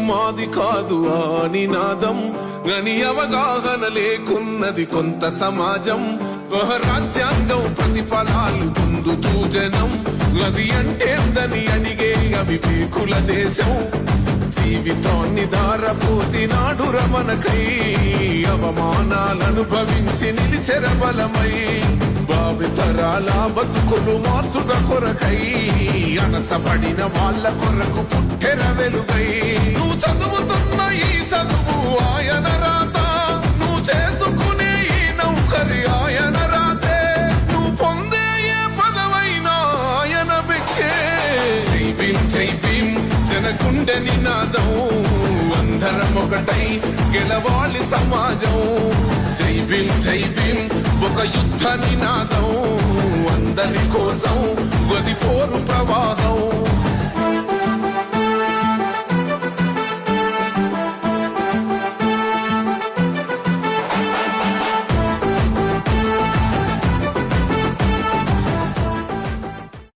మాది కాదు ఆ నినాదం గని అవగాహన లేకున్నది కొంత సమాజం రాజ్యాంగం ప్రతిఫలాలు పొందుతూ జనం అది అంటేందని అడిగే అవివేకుల దేశం జీవితాన్ని దారపోసినాడు రమణకై అవమానాలనుభవించి నిలిచెర బలమై భావితరాల బతుకులు మార్చుట కొరకై అణచబడిన వాళ్ళ కొరకు పుట్టెర వెలుగై నువ్వు చదువుతున్న ఈ చదువు ఆయన రాత నువ్వు చేసుకునే ఈ నౌకరి ఆయన రాతే నువ్వు పొందే ఏ పదవైనా ఆయన భిక్షే జై భీమ్ జై భీమ్ జనగుండె నినాదం అందరం ఒకటై గెలవాలి సమాజం జై భీమ్ ఒక యుద్ధ నినాదం